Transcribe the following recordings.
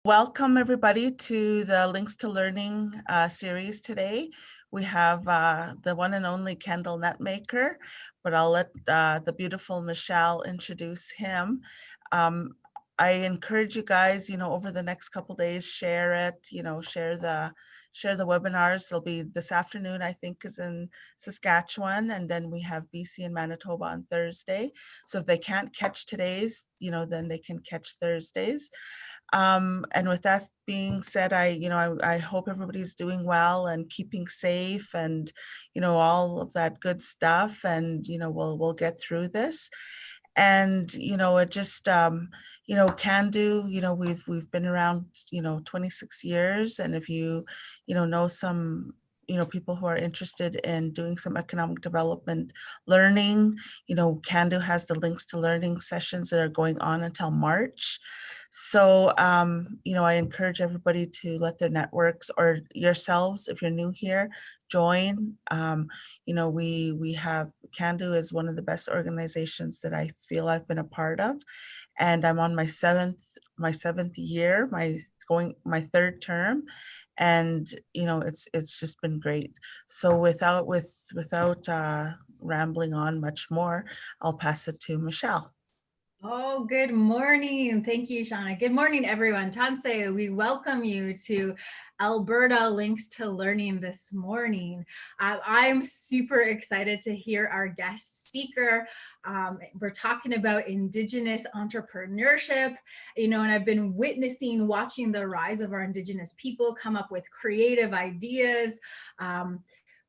Welcome everybody to the Links to Learning series today. We have the one and only Kendal Netmaker, but I'll let the beautiful Michelle introduce him. I encourage you guys, over the next couple days, share it, share the webinars. They'll be this afternoon, I think, is in Saskatchewan, and then we have BC and Manitoba on Thursday. So if they can't catch today's, then they can catch Thursdays. And with that being said, I hope everybody's doing well and keeping safe and, all of that good stuff. And, we'll get through this. And, it just, Can Do, we've been around, 26 years. And if you know some, people who are interested in doing some economic development learning, Can Do has the Links to Learning sessions that are going on until March. So, I encourage everybody to let their networks or yourselves, if you're new here, join. We have Can Do is one of the best organizations that I feel I've been a part of, and I'm on my seventh year, my third term, and it's just been great. So without rambling on much more, I'll pass it to Michelle. Oh, good morning. Thank you, Shauna. Good morning, everyone. Tansei, we welcome you to Alberta Links to Learning this morning. I'm super excited to hear our guest speaker. We're talking about Indigenous entrepreneurship, and I've been watching the rise of our Indigenous people come up with creative ideas,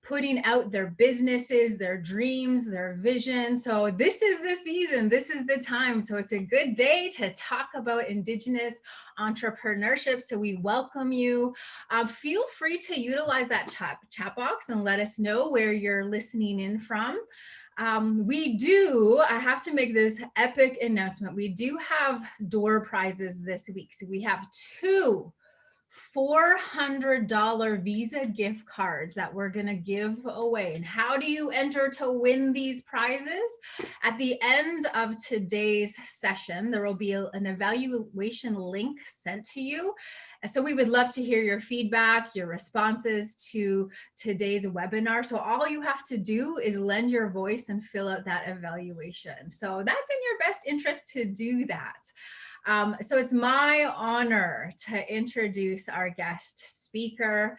putting out their businesses, their dreams, their vision. So this is the season, this is the time. So it's a good day to talk about Indigenous entrepreneurship. So we welcome you. Feel free to utilize that chat box and let us know where you're listening in from. I have to make this epic announcement. We do have door prizes this week. So we have two $400 Visa gift cards that we're going to give away. And how do you enter to win these prizes? At the end of today's session, there will be an evaluation link sent to you. So we would love to hear your feedback, your responses to today's webinar. So all you have to do is lend your voice and fill out that evaluation. So that's in your best interest to do that. So it's my honor to introduce our guest speaker.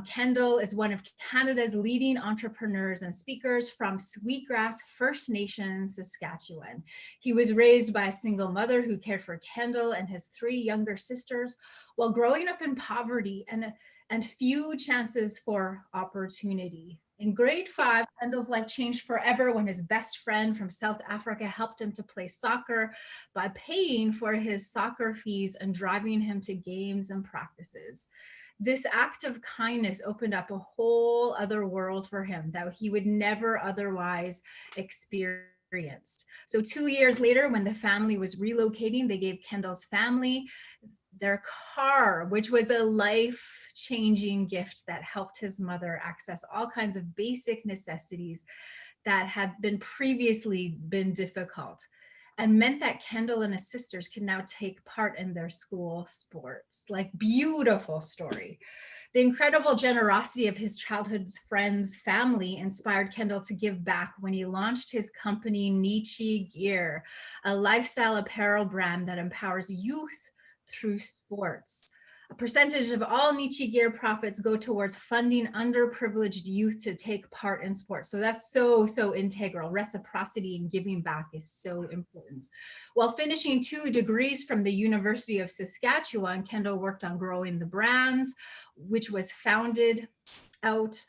Kendal is one of Canada's leading entrepreneurs and speakers from Sweetgrass First Nation, Saskatchewan. He was raised by a single mother who cared for Kendal and his three younger sisters while growing up in poverty and few chances for opportunity. In grade 5, Kendal's life changed forever when his best friend from South Africa helped him to play soccer by paying for his soccer fees and driving him to games and practices. This act of kindness opened up a whole other world for him that he would never otherwise experience. So 2 years later, when the family was relocating, they gave Kendal's family their car, which was a life-changing gift that helped his mother access all kinds of basic necessities that had previously been difficult, and meant that Kendal and his sisters can now take part in their school sports. Like, beautiful story. The incredible generosity of his childhood friends' family inspired Kendal to give back when he launched his company, Michi Gear, a lifestyle apparel brand that empowers youth through sports. A percentage of all Michi Gear profits go towards funding underprivileged youth to take part in sports. So that's so integral. Reciprocity and giving back is so important. While finishing 2 degrees from the University of Saskatchewan, Kendal worked on growing the brands, which was founded out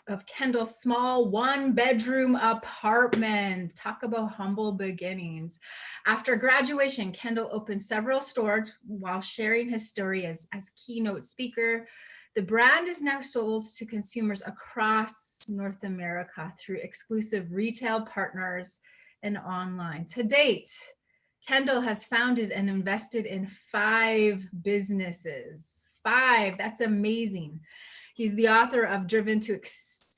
of Kendal's small 1-bedroom apartment. Talk about humble beginnings. After graduation, Kendal opened several stores while sharing his story as keynote speaker. The brand is now sold to consumers across North America through exclusive retail partners and online. To date, Kendal has founded and invested in 5 businesses. 5, that's amazing. He's the author of Driven to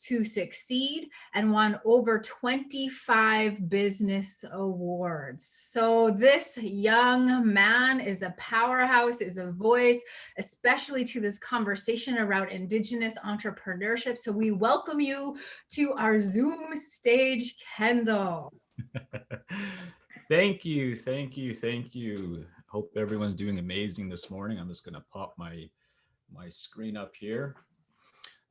to succeed and won over 25 business awards. So this young man is a powerhouse, is a voice, especially to this conversation around Indigenous entrepreneurship. So we welcome you to our Zoom stage, Kendal. Thank you, thank you, thank you. Hope everyone's doing amazing this morning. I'm just going to pop my screen up here.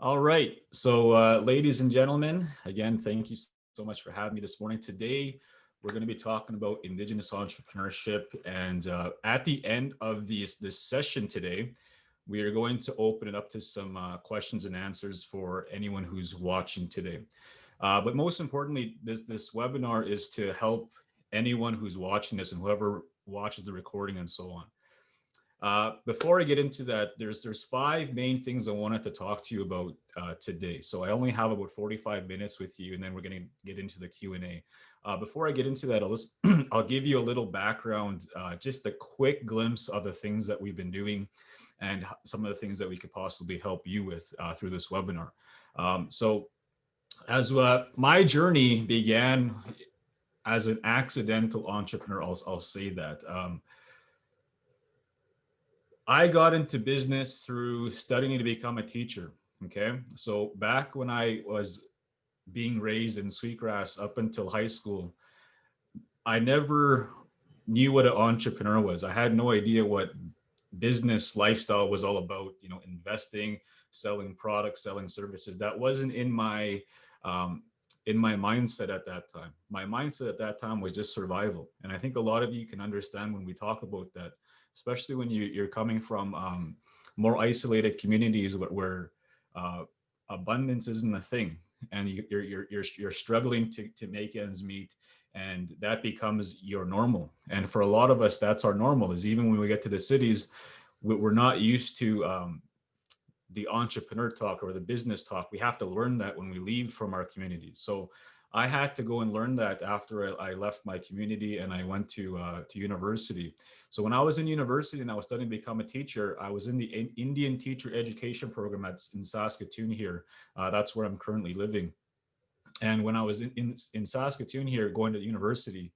All right. So, ladies and gentlemen, again, thank you so much for having me this morning. Today, we're going to be talking about Indigenous entrepreneurship. And at the end of this session today, we are going to open it up to some questions and answers for anyone who's watching today. But most importantly, this webinar is to help anyone who's watching this and whoever watches the recording and so on. Before I get into that, there's 5 main things I wanted to talk to you about today. So I only have about 45 minutes with you, and then we're going to get into the Q&A. Before I get into that, I'll give you a little background, just a quick glimpse of the things that we've been doing and some of the things that we could possibly help you with through this webinar. So as my journey began as an accidental entrepreneur, I'll say that. I got into business through studying to become a teacher. Okay. So back when I was being raised in Sweetgrass up until high school, I never knew what an entrepreneur was. I had no idea what business lifestyle was all about, investing, selling products, selling services. That wasn't in my mindset at that time. My mindset at that time was just survival. And I think a lot of you can understand when we talk about that, especially when you're coming from more isolated communities where abundance isn't a thing, and you're struggling to make ends meet, and that becomes your normal. And for a lot of us, that's our normal. Is even when we get to the cities, we're not used to the entrepreneur talk or the business talk. We have to learn that when we leave from our community. So I had to go and learn that after I left my community and I went to university. So when I was in university and I was studying to become a teacher, I was in the Indian teacher education program in Saskatoon here. That's where I'm currently living. And when I was in Saskatoon here going to university,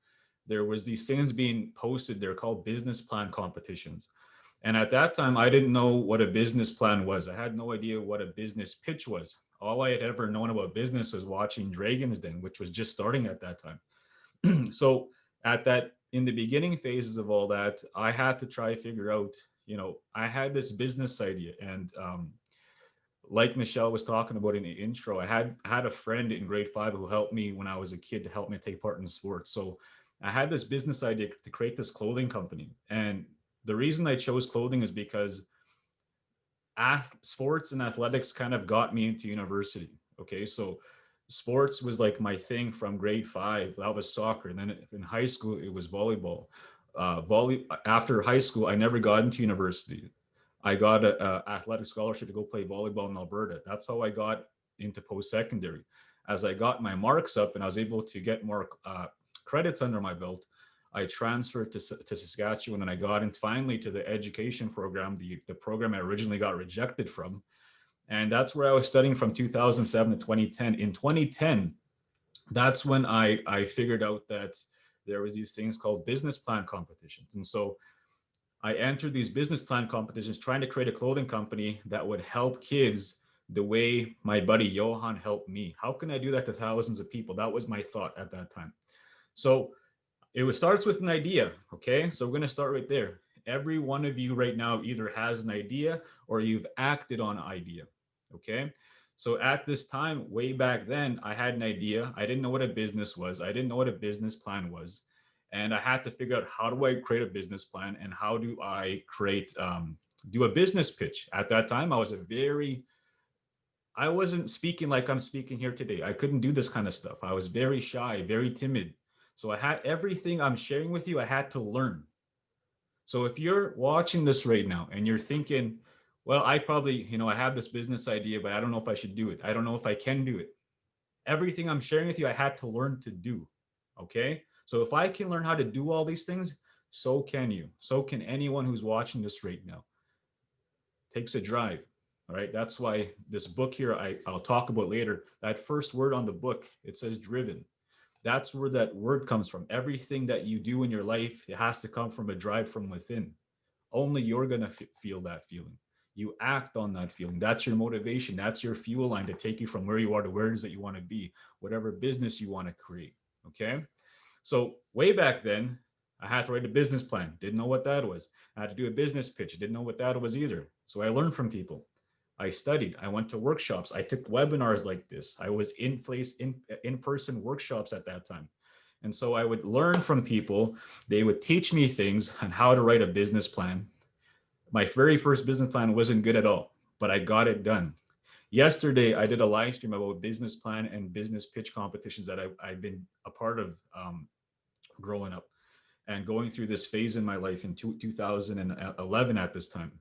there was these things being posted. They're called business plan competitions. And at that time, I didn't know what a business plan was. I had no idea what a business pitch was. All I had ever known about business was watching Dragon's Den, which was just starting at that time. So in the beginning phases of all that, I had to try to figure out, I had this business idea. And like Michelle was talking about in the intro, I had a friend in grade 5 who helped me when I was a kid to help me take part in sports. So I had this business idea to create this clothing company. And the reason I chose clothing is because sports and athletics kind of got me into university. Okay. So sports was like my thing from grade 5. That was soccer. And then in high school, it was volleyball. After high school, I never got into university. I got an athletic scholarship to go play volleyball in Alberta. That's how I got into post-secondary. As I got my marks up and I was able to get more credits under my belt, I transferred to Saskatchewan, and I got in finally to the education program, the program I originally got rejected from. And that's where I was studying from 2007 to 2010. In 2010, that's when I figured out that there was these things called business plan competitions. And so I entered these business plan competitions trying to create a clothing company that would help kids the way my buddy Johan helped me. How can I do that to thousands of people? That was my thought at that time. So starts with an idea. Okay. So we're going to start right there. Every one of you right now either has an idea or you've acted on an idea. Okay. So at this time, way back then, I had an idea. I didn't know what a business was. I didn't know what a business plan was. And I had to figure out, how do I create a business plan and how do I do a business pitch? At that time, I wasn't speaking like I'm speaking here today. I couldn't do this kind of stuff. I was very shy, very timid. So I had everything I'm sharing with you, I had to learn. So if you're watching this right now and you're thinking, well, I probably, I have this business idea, but I don't know if I should do it. I don't know if I can do it. Everything I'm sharing with you, I had to learn to do. Okay. So if I can learn how to do all these things, so can you. So can anyone who's watching this right now. Takes a drive. All right. That's why this book here, I'll talk about later, that first word on the book, it says driven. That's where that word comes from. Everything that you do in your life, it has to come from a drive from within. Only you're going to feel that feeling. You act on that feeling. That's your motivation. That's your fuel line to take you from where you are to where it is that you want to be, whatever business you want to create. Okay. So way back then, I had to write a business plan. Didn't know what that was. I had to do a business pitch. Didn't know what that was either. So I learned from people. I studied. I went to workshops. I took webinars like this. I was in-person workshops at that time. And so I would learn from people. They would teach me things on how to write a business plan. My very first business plan wasn't good at all, but I got it done. Yesterday, I did a live stream about business plan and business pitch competitions that I've been a part of growing up and going through this phase in my life in 2011 at this time.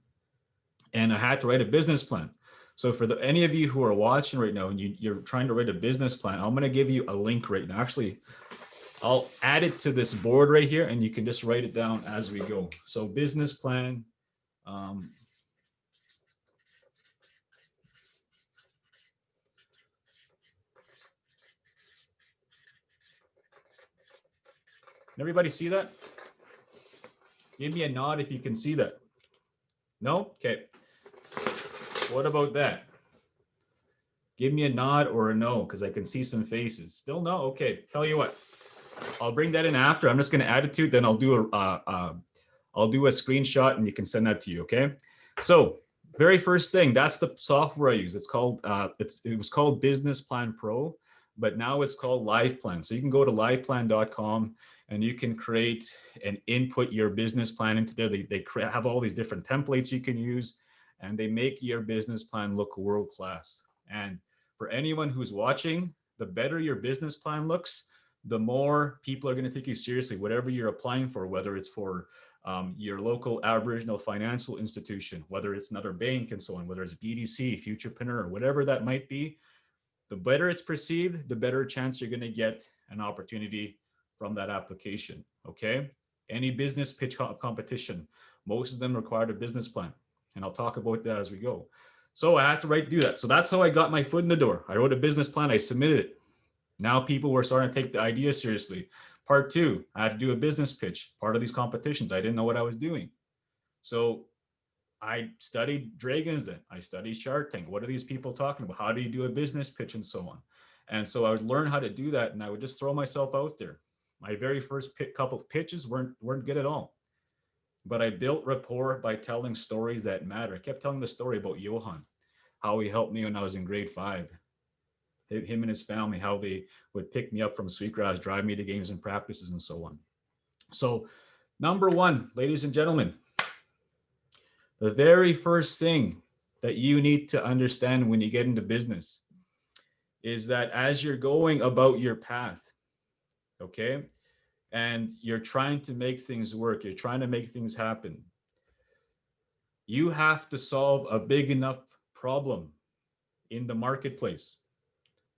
And I had to write a business plan. So for any of you who are watching right now and you're trying to write a business plan, I'm going to give you a link right now. Actually, I'll add it to this board right here and you can just write it down as we go. So business plan. Can everybody see that? Give me a nod if you can see that. No? Okay. What about that? Give me a nod or a no, because I can see some faces. Still no? Okay. Tell you what, I'll bring that in after. I'm just going to add it to it. Then I'll do a screenshot and you can send that to you. Okay. So very first thing, that's the software I use. It's called, it was called Business Plan Pro, but now it's called Live Plan. So you can go to liveplan.com and you can create and input your business plan into there. They have all these different templates you can use and they make your business plan look world-class. And for anyone who's watching, the better your business plan looks, the more people are going to take you seriously, whatever you're applying for, whether it's for your local Aboriginal financial institution, whether it's another bank and so on, whether it's BDC, Futurepreneur, whatever that might be, the better it's perceived, the better chance you're going to get an opportunity from that application. Okay. Any business pitch competition, most of them require a business plan. And I'll talk about that as we go. So I had to do that. So that's how I got my foot in the door. I wrote a business plan. I submitted it. Now people were starting to take the idea seriously. Part two, I had to do a business pitch. Part of these competitions, I didn't know what I was doing. So I studied Dragon's Den. I studied Shark Tank. What are these people talking about? How do you do a business pitch and so on? And so I would learn how to do that and I would just throw myself out there. My very first couple of pitches weren't good at all. But I built rapport by telling stories that matter. I kept telling the story about Johan, how he helped me when I was in grade 5. Him and his family, how they would pick me up from Sweetgrass, drive me to games and practices and so on. So number one, ladies and gentlemen, the very first thing that you need to understand when you get into business is that as you're going about your path, okay, and you're trying to make things work, you're trying to make things happen, you have to solve a big enough problem in the marketplace.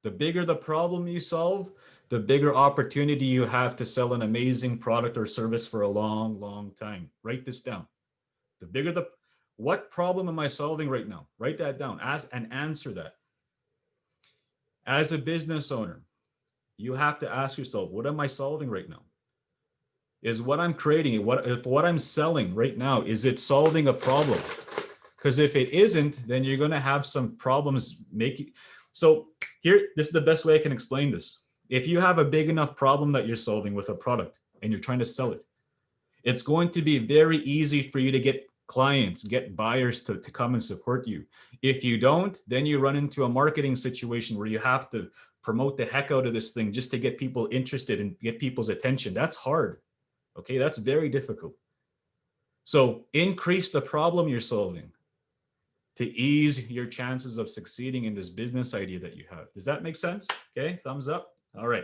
The bigger the problem you solve, the bigger opportunity you have to sell an amazing product or service for a long, long time. Write this down. The bigger what problem am I solving right now? Write that down and answer that. As a business owner, you have to ask yourself, what am I solving right now? Is what I'm creating, what I'm selling right now, is it solving a problem? Because if it isn't, then you're going to have some problems making. So here, this is the best way I can explain this. If you have a big enough problem that you're solving with a product and you're trying to sell it, it's going to be very easy for you to get clients, get buyers to come and support you. If you don't, then you run into a marketing situation where you have to promote the heck out of this thing just to get people interested and get people's attention. That's hard. Okay, that's very difficult. So increase the problem you're solving to ease your chances of succeeding in this business idea that you have. Does that make sense? Okay, thumbs up. All right.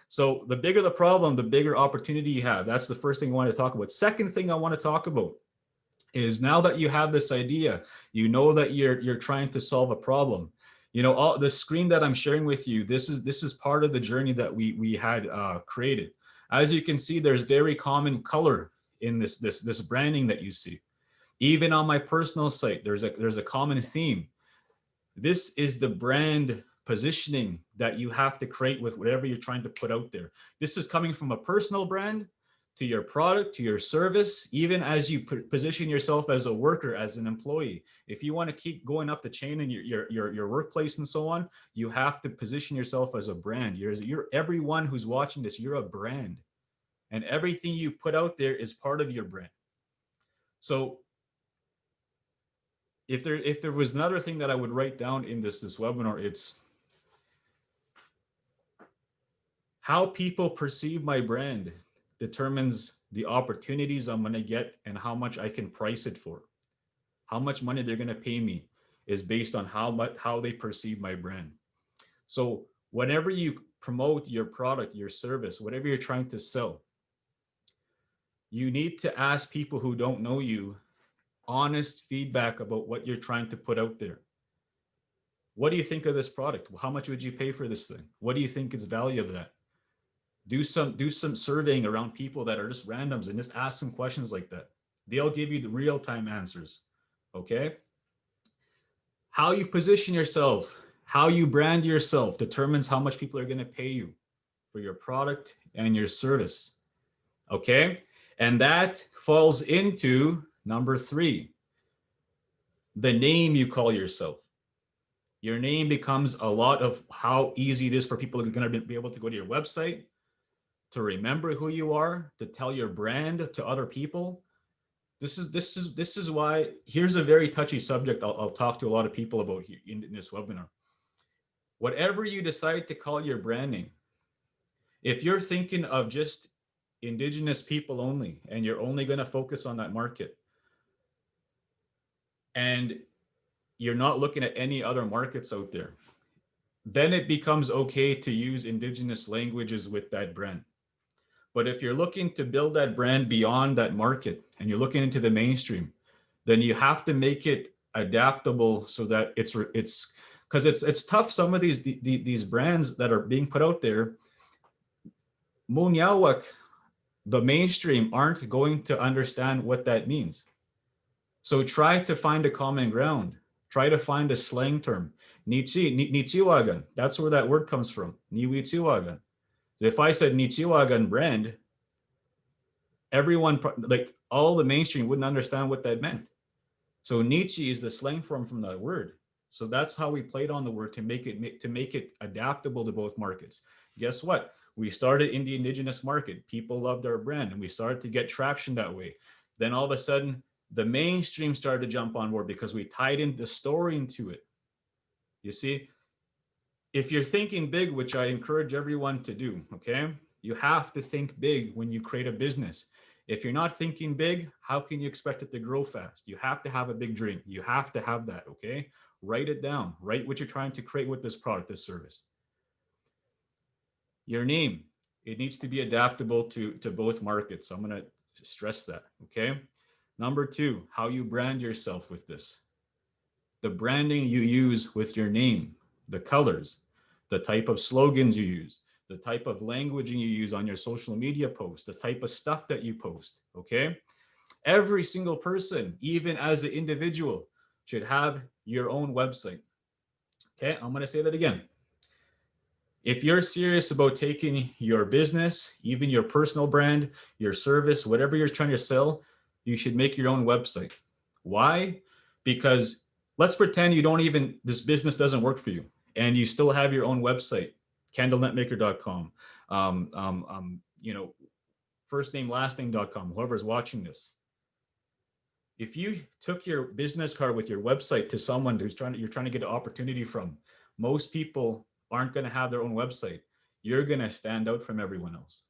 So the bigger the problem, the bigger opportunity you have. That's the first thing I want to talk about. Second thing I want to talk about is now that you have this idea, you know that you're trying to solve a problem. You know, all the screen that I'm sharing with you, this is part of the journey that we had created. As you can see, there's very common color in this branding that you see. Even on my personal site, there's a common theme. This is the brand positioning that you have to create with whatever you're trying to put out there. This is coming from a personal brand to your product, to your service, even as you position yourself as a worker, as an employee. If you want to keep going up the chain in your workplace and so on, you have to position yourself as a brand. You're everyone who's watching this, you're a brand. And everything you put out there is part of your brand. So if there was another thing that I would write down in this webinar, it's how people perceive my brand determines the opportunities I'm going to get and how much I can price it for. How much money they're going to pay me is based on how they perceive my brand. So whenever you promote your product, your service, whatever you're trying to sell, you need to ask people who don't know you honest feedback about what you're trying to put out there. What do you think of this product? How much would you pay for this thing? What do you think is value of that? Do some surveying around people that are just randoms and just ask some questions like that. They'll give you the real-time answers. Okay? How you position yourself, how you brand yourself determines how much people are going to pay you for your product and your service. Okay? And that falls into number 3, the name you call yourself. Your name becomes a lot of how easy it is for people who are going to be able to go to your website, to remember who you are, to tell your brand to other people. This is why, here's a very touchy subject I'll talk to a lot of people about here in this webinar. Whatever you decide to call your brand name, if you're thinking of just Indigenous people only, and you're only going to focus on that market, and you're not looking at any other markets out there, then it becomes okay to use Indigenous languages with that brand. But if you're looking to build that brand beyond that market and you're looking into the mainstream, then you have to make it adaptable so that it's because it's tough. Some of these brands that are being put out there, Munyawak, the mainstream aren't going to understand what that means. So try to find a common ground. Try to find a slang term. Nichiwagan, that's where that word comes from. Niwichiwagan. If I said Nichiwagan brand, everyone, like all the mainstream, wouldn't understand what that meant. So Nichi is the slang form from that word. So that's how we played on the word to make it adaptable to both markets. Guess what? We started in the Indigenous market. People loved our brand and we started to get traction that way. Then all of a sudden, the mainstream started to jump on board because we tied in the story into it. You see, if you're thinking big, which I encourage everyone to do, okay, you have to think big when you create a business. If you're not thinking big, how can you expect it to grow fast? You have to have a big dream. You have to have that, okay? Write it down. Write what you're trying to create with this product, this service. Your name, it needs to be adaptable to both markets. I'm going to stress that, okay? Number 2, how you brand yourself with this. The branding you use with your name, the colors, the type of slogans you use, the type of languaging you use on your social media posts, the type of stuff that you post, okay? Every single person, even as an individual, should have your own website. Okay, I'm going to say that again. If you're serious about taking your business, even your personal brand, your service, whatever you're trying to sell, you should make your own website. Why? Because let's pretend this business doesn't work for you and you still have your own website, kendalnetmaker.com, firstname, whoever's watching this. If you took your business card with your website to someone you're trying to get an opportunity from, most people aren't going to have their own website. You're going to stand out from everyone else.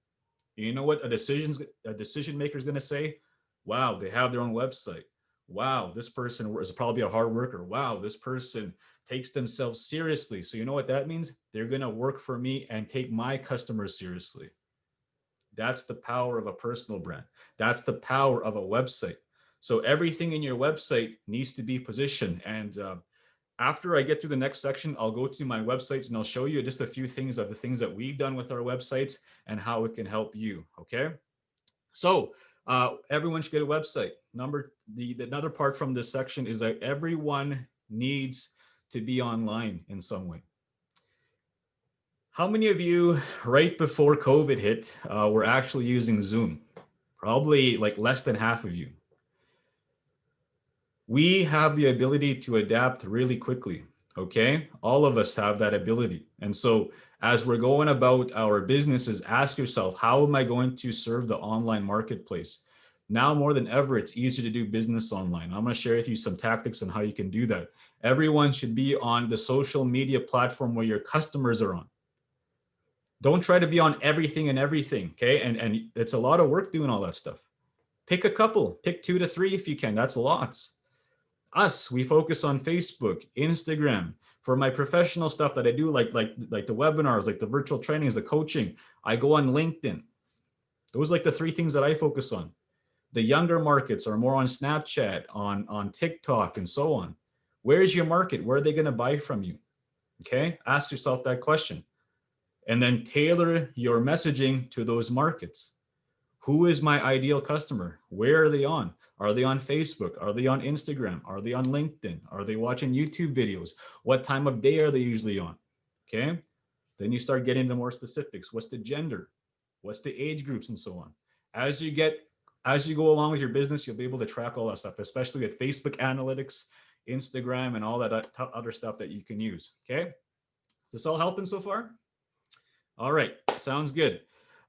You know what a decision maker is going to say? Wow, they have their own website. Wow, this person is probably a hard worker. Wow, this person takes themselves seriously. So you know what that means? They're going to work for me and take my customers seriously. That's the power of a personal brand. That's the power of a website. So everything in your website needs to be positioned. And after I get through the next section, I'll go to my websites and I'll show you just a few things of the things that we've done with our websites and how it can help you. Okay. So everyone should get a website. Another part from this section is that everyone needs to be online in some way. How many of you right before COVID hit were actually using Zoom? Probably like less than half of you. We have the ability to adapt really quickly, okay? All of us have that ability. And so as we're going about our businesses, ask yourself, how am I going to serve the online marketplace? Now more than ever, it's easier to do business online. I'm going to share with you some tactics on how you can do that. Everyone should be on the social media platform where your customers are on. Don't try to be on everything and everything, okay? And it's a lot of work doing all that stuff. Pick a couple, pick 2 to 3 if you can, that's lots. Us, we focus on Facebook, Instagram. For my professional stuff that I do, like the webinars, like the virtual trainings, the coaching, I go on LinkedIn. Those are like the 3 things that I focus on. The younger markets are more on Snapchat, on TikTok, and so on. Where is your market? Where are they going to buy from you? Okay, ask yourself that question. And then tailor your messaging to those markets. Who is my ideal customer? Where are they on? Are they on Facebook? Are they on Instagram? Are they on LinkedIn? Are they watching YouTube videos? What time of day are they usually on? Okay. Then you start getting into more specifics. What's the gender? What's the age groups and so on? As you go along with your business, you'll be able to track all that stuff, especially with Facebook analytics, Instagram, and all that other stuff that you can use. Okay. Is this all helping so far? All right. Sounds good.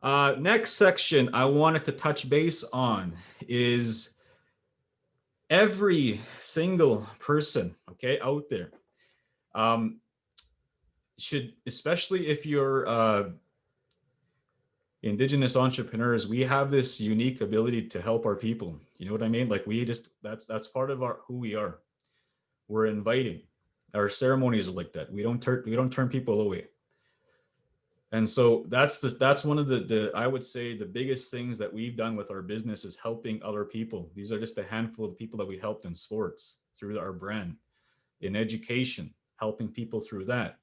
Next section I wanted to touch base on is every single person, okay, out there should, especially if you're Indigenous entrepreneurs, we have this unique ability to help our people. You know what I mean? Like that's part of who we are. We're inviting. Our ceremonies are like that. We don't turn people away. And so that's one of the I would say the biggest things that we've done with our business is helping other people. These are just a handful of people that we helped in sports through our brand, in education, helping people through that.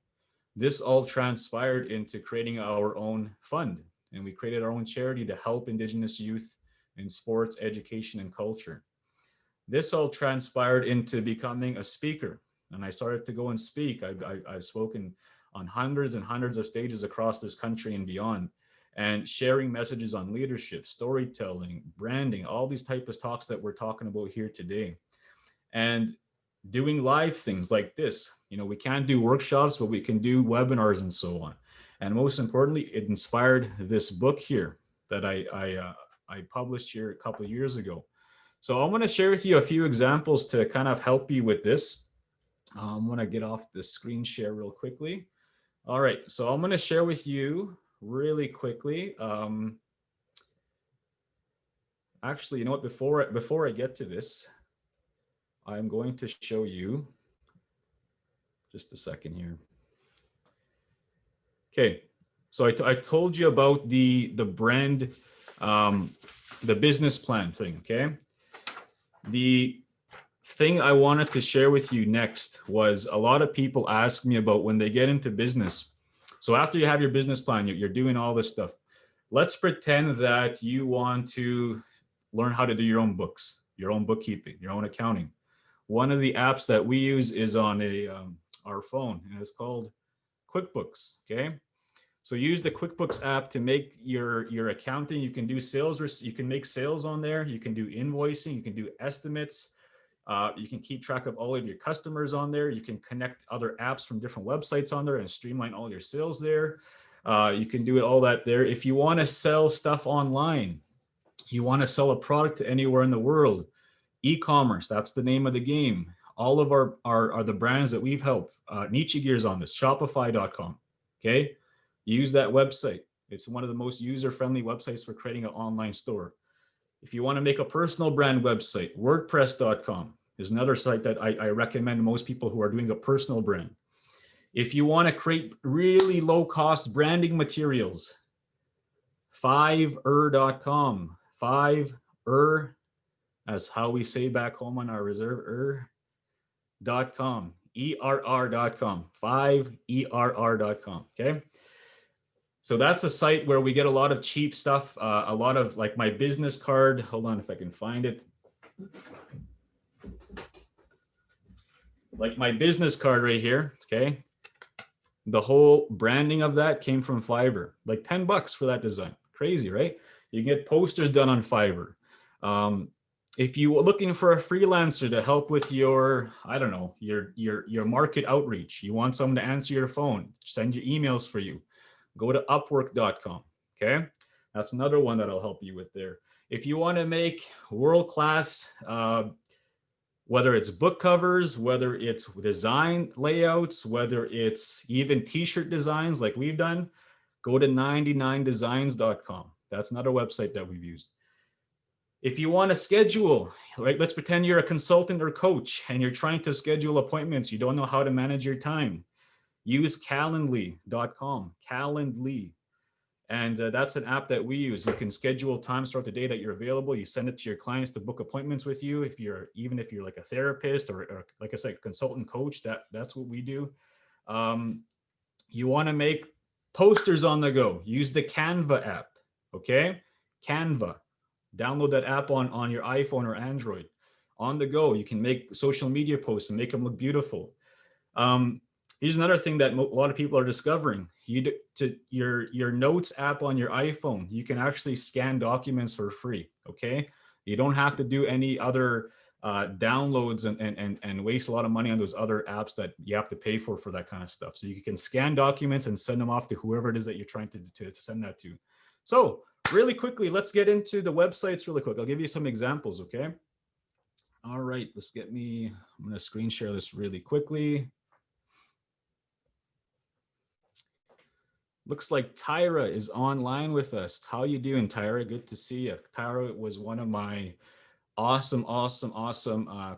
This all transpired into creating our own fund, and we created our own charity to help Indigenous youth in sports, education, and culture. This all transpired into becoming a speaker, and I started to go and speak. I've spoken on hundreds and hundreds of stages across this country and beyond, and sharing messages on leadership, storytelling, branding, all these types of talks that we're talking about here today. And doing live things like this. You know, we can't do workshops, but we can do webinars and so on. And most importantly, it inspired this book here that I published here a couple of years ago. So I'm going to share with you a few examples to kind of help you with this. I'm going to get off the screen share real quickly. All right, so I'm going to share with you really quickly. Actually, you know what? Before I get to this, I'm going to show you just a second here. Okay, so I told you about the brand, the business plan thing. Okay, the thing I wanted to share with you next was a lot of people ask me about when they get into business. So after you have your business plan, you're doing all this stuff. Let's pretend that you want to learn how to do your own books, your own bookkeeping, your own accounting. One of the apps that we use is on our phone, and it's called QuickBooks. Okay, so use the QuickBooks app to make your accounting. You can do sales, you can make sales on there. You can do invoicing. You can do estimates. You can keep track of all of your customers on there. You can connect other apps from different websites on there and streamline all your sales there. You can do all that there. If you want to sell stuff online, you want to sell a product to anywhere in the world, e-commerce, that's the name of the game. All of our the brands that we've helped. Niche Gear's on this, Shopify.com. Okay, use that website. It's one of the most user-friendly websites for creating an online store. If you want to make a personal brand website, WordPress.com is another site that I recommend most people who are doing a personal brand. If you want to create really low-cost branding materials, Fiverr.com. Fiverr, as how we say back home on our reserve, .com, ERR.com, ERR.com, okay? So that's a site where we get a lot of cheap stuff, a lot of like my business card. Hold on if I can find it. like my business card right here, okay? The whole branding of that came from Fiverr, like $10 for that design. Crazy, right? You can get posters done on Fiverr. If you're looking for a freelancer to help with your, I don't know, your market outreach, you want someone to answer your phone, send you emails for you, go to upwork.com, okay? That's another one that'll help you with there. If you want to make world-class, whether it's book covers, whether it's design layouts, whether it's even t-shirt designs like we've done, go to 99designs.com. That's another website that we've used. If you want to schedule, right, let's pretend you're a consultant or coach and you're trying to schedule appointments, you don't know how to manage your time, use calendly.com, Calendly. And that's an app that we use. You can schedule times throughout the day that you're available. You send it to your clients to book appointments with you. Even if you're like a therapist or like I said, consultant coach, that's what we do. You want to make posters on the go, use the Canva app, okay? Canva, download that app on your iPhone or Android. On the go, you can make social media posts and make them look beautiful. Here's another thing that a lot of people are discovering. Your notes app on your iPhone, you can actually scan documents for free, okay? You don't have to do any other downloads and waste a lot of money on those other apps that you have to pay for that kind of stuff. So you can scan documents and send them off to whoever it is that you're trying to send that to. So really quickly, let's get into the websites really quick. I'll give you some examples, okay? All right, I'm gonna screen share this really quickly. Looks like Tyra is online with us. How you doing, Tyra? Good to see you. Tyra was one of my awesome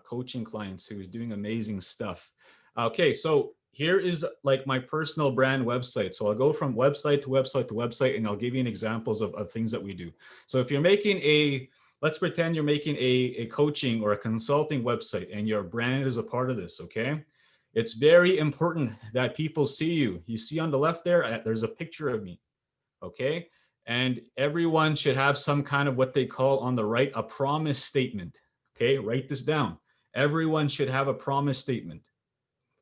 coaching clients who's doing amazing stuff. Okay, so here is like my personal brand website. So I'll go from website to website to website, and I'll give you examples of things that we do. So if you're making let's pretend you're making a coaching or a consulting website and your brand is a part of this, okay? It's very important that people see you. You see on the left there, there's a picture of me, okay? And everyone should have some kind of what they call on the right, a promise statement, okay? Write this down. Everyone should have a promise statement.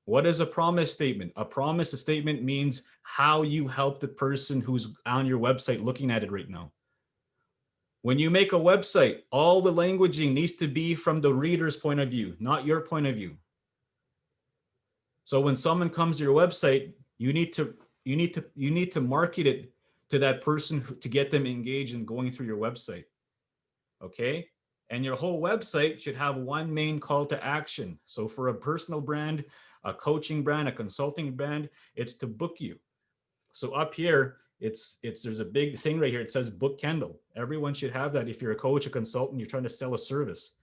What is a promise statement? A promise statement means how you help the person who's on your website looking at it right now. When you make a website, all the languaging needs to be from the reader's point of view, not your point of view. So when someone comes to your website, you need to market it to that person to get them engaged in going through your website. Okay? And your whole website should have one main call to action. So for a personal brand, a coaching brand, a consulting brand, it's to book you. So up here, there's a big thing right here. It says book Kendal. Everyone should have that. If you're a coach, a consultant, you're trying to sell a service,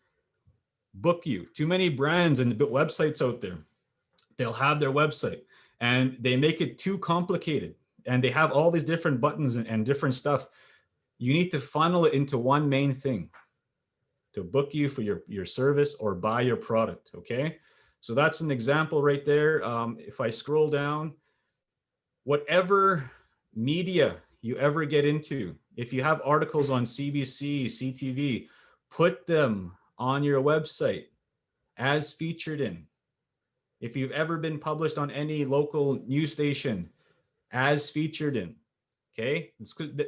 book you. Too many brands and websites out there. They'll have their website and they make it too complicated and they have all these different buttons and different stuff. You need to funnel it into one main thing to book you for your service or buy your product, okay? So that's an example right there. If I scroll down, whatever media you ever get into, if you have articles on CBC, CTV, put them on your website as featured in. If you've ever been published on any local news station, as featured in, okay?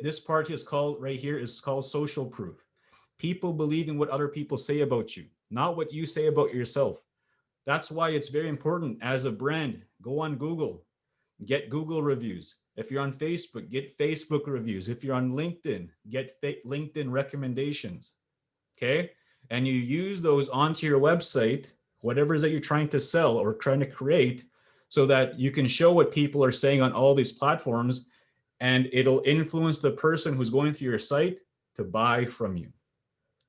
This part is called, right here, is called social proof. People believe in what other people say about you, not what you say about yourself. That's why it's very important as a brand, go on Google, get Google reviews. If you're on Facebook, get Facebook reviews. If you're on LinkedIn, get LinkedIn recommendations, okay? And you use those onto your website, whatever it is that you're trying to sell or trying to create, so that you can show what people are saying on all these platforms, and it'll influence the person who's going through your site to buy from you,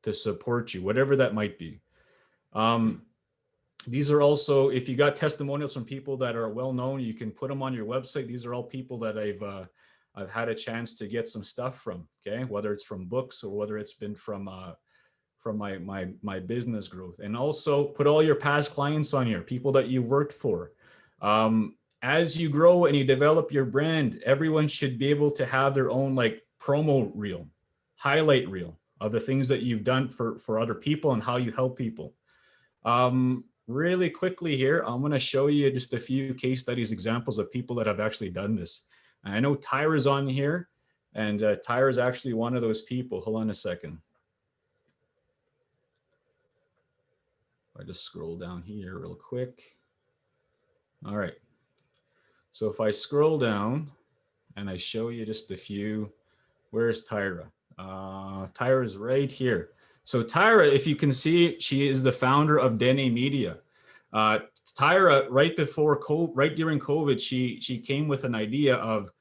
to support you, whatever that might be. These are also, if you got testimonials from people that are well-known, you can put them on your website. These are all people that I've had a chance to get some stuff from, okay? Whether it's from books or whether it's been from my business growth. And also put all your past clients on here, people that you worked for. As you grow and you develop your brand, everyone should be able to have their own like promo reel, highlight reel of the things that you've done for other people and how you help people. really quickly here, I'm going to show you just a few case studies, examples of people that have actually done this. And I know Tyra's on here, and Tyra's actually one of those people. Hold on a second. I just scroll down here real quick. All right. So if I scroll down and I show you just a few, where's Tyra? Tyra's right here. So Tyra, if you can see, she is the founder of Dene Media. Tyra, right during COVID, she came with an idea of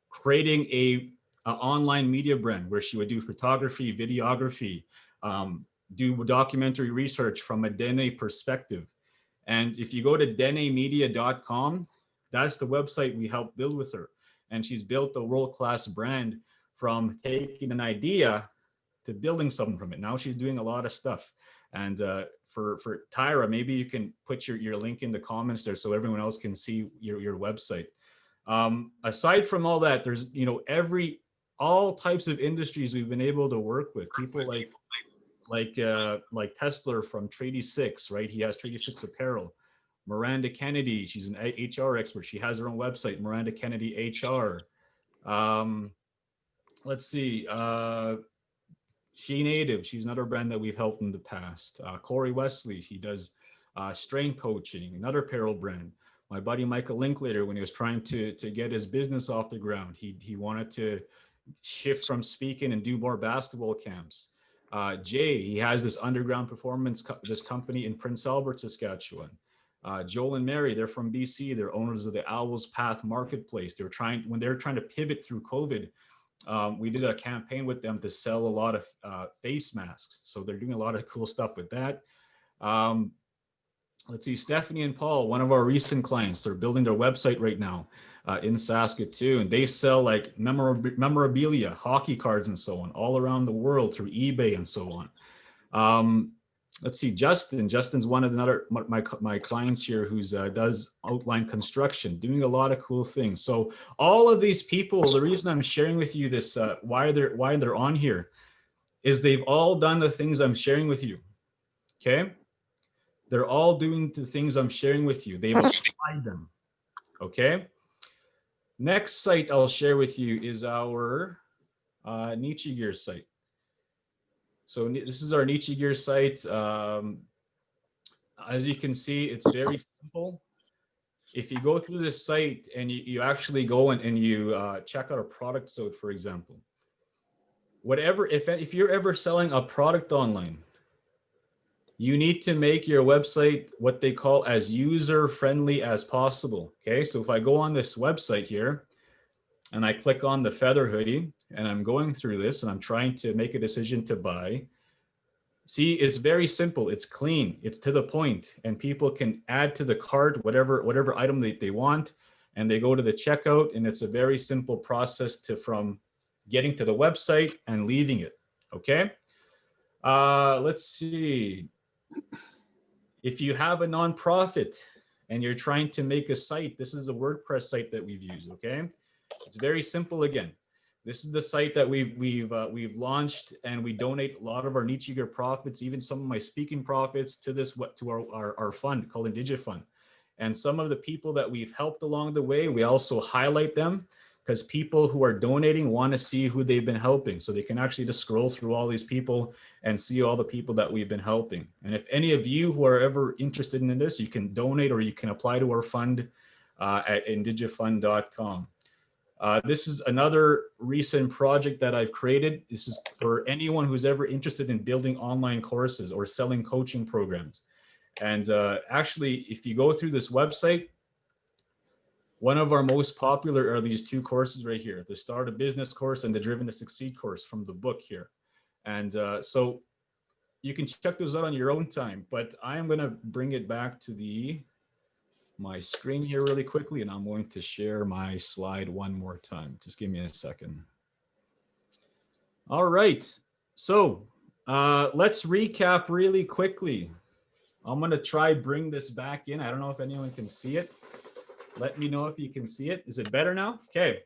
creating a online media brand where she would do photography, videography, do documentary research from a Dene perspective. And if you go to denemedia.com, that's the website we helped build with her. And she's built a world-class brand from taking an idea to building something from it. Now she's doing a lot of stuff. And for Tyra, maybe you can put your link in the comments there so everyone else can see your website. Aside from all that, there's, you know, all types of industries we've been able to work with. People like Tesla from Tradie 6, right? He has Tradie 6 Apparel. Miranda Kennedy, she's an HR expert. She has her own website, Miranda Kennedy HR. Let's see, She Native, she's another brand that we've helped in the past. Corey Wesley, he does strain coaching, another apparel brand. My buddy Michael Linklater, when he was trying to get his business off the ground, he wanted to shift from speaking and do more basketball camps. Jay, he has this underground performance, this company in Prince Albert, Saskatchewan. Joel and Mary, they're from BC. They're owners of the Owl's Path Marketplace. When they're trying to pivot through COVID, we did a campaign with them to sell a lot of face masks. So they're doing a lot of cool stuff with that. Let's see, Stephanie and Paul, one of our recent clients, they're building their website right now in Saskatoon. They sell like memorabilia, hockey cards and so on, all around the world through eBay and so on. Let's see, Justin's one of my clients here who's does outline construction, doing a lot of cool things. So all of these people, the reason I'm sharing with you this, why they're on here, is they've all done the things I'm sharing with you, okay? They're all doing the things I'm sharing with you. They've applied them, okay? Next site I'll share with you is our Nietzsche Gear site. So this is our Nietzsche Gear site. As you can see, it's very simple. If you go through this site and you actually go and you check out a product site, for example, if you're ever selling a product online, you need to make your website what they call as user-friendly as possible, okay? So if I go on this website here and I click on the feather hoodie and I'm going through this and I'm trying to make a decision to buy, see, it's very simple, it's clean, it's to the point, and people can add to the cart whatever item they want, and they go to the checkout, and it's a very simple process from getting to the website and leaving it, okay? Let's see. If you have a nonprofit and you're trying to make a site, this is a WordPress site that we've used, okay? It's very simple again. This is the site that we've launched, and we donate a lot of our Nietzsche Gear profits, even some of my speaking profits, to our fund called Indigifund. And some of the people that we've helped along the way, we also highlight them, because people who are donating want to see who they've been helping. So they can actually just scroll through all these people and see all the people that we've been helping. And if any of you who are ever interested in this, you can donate or you can apply to our fund at indigifund.com. This is another recent project that I've created. This is for anyone who's ever interested in building online courses or selling coaching programs. And actually, if you go through this website, one of our most popular are these two courses right here, the Start a Business course and the Driven to Succeed course from the book here. And so you can check those out on your own time, but I'm going to bring it back to my screen here really quickly, and I'm going to share my slide one more time. Just give me a second. All right, so let's recap really quickly. I'm going to try bring this back in. I don't know if anyone can see it. Let me know if you can see it. Is it better now? Okay.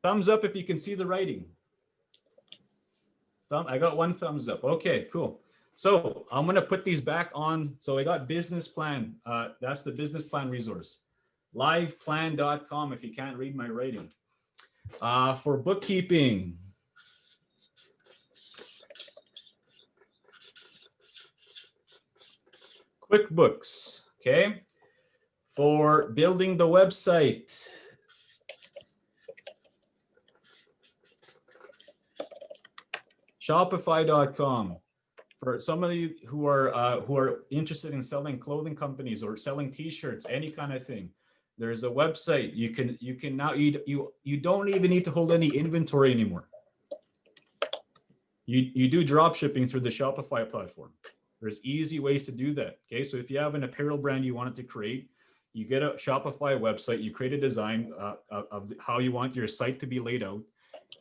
Thumbs up if you can see the writing. I got one thumbs up. Okay, cool. So I'm going to put these back on. So I got business plan. That's the business plan resource. Liveplan.com if you can't read my writing. For bookkeeping, QuickBooks, okay? For building the website, Shopify.com. For some of you who are interested in selling clothing companies or selling T-shirts, any kind of thing, there's a website. You can now you don't even need to hold any inventory anymore. You do drop shipping through the Shopify platform. There's easy ways to do that. Okay, so if you have an apparel brand you wanted to create, you get a Shopify website, you create a design of how you want your site to be laid out,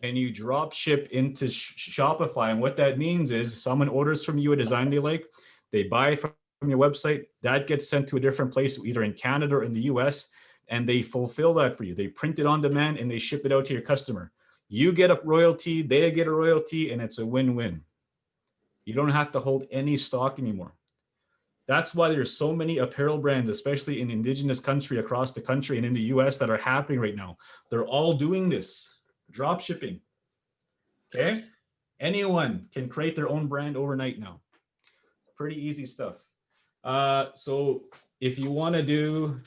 and you drop ship into Shopify. And what that means is someone orders from you a design they like, they buy it from your website, that gets sent to a different place, either in Canada or in the US, and they fulfill that for you. They print it on demand and they ship it out to your customer. You get a royalty, they get a royalty, and it's a win-win. You don't have to hold any stock anymore. That's why there's so many apparel brands, especially in Indigenous country across the country and in the US, that are happening right now. They're all doing this, drop shipping. Okay? Anyone can create their own brand overnight now. Pretty easy stuff. So if you want to do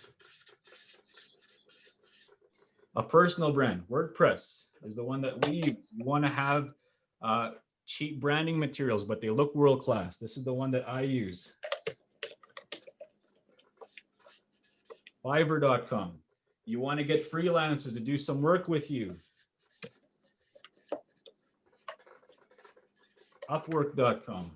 a personal brand, WordPress is the one that we use. You want to have cheap branding materials, but they look world-class. This is the one that I use. Fiverr.com. You want to get freelancers to do some work with you. Upwork.com.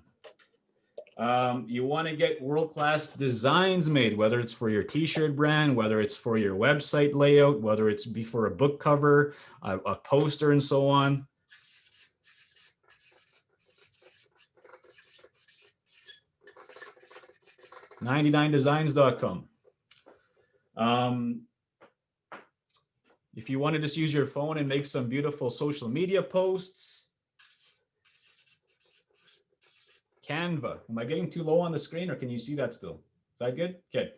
You want to get world-class designs made, whether it's for your t-shirt brand, whether it's for your website layout, whether it's for a book cover, a poster, and so on. $99designs.com. If you want to just use your phone and make some beautiful social media posts, Canva. Am I getting too low on the screen, or can you see that still? Is that good? Okay.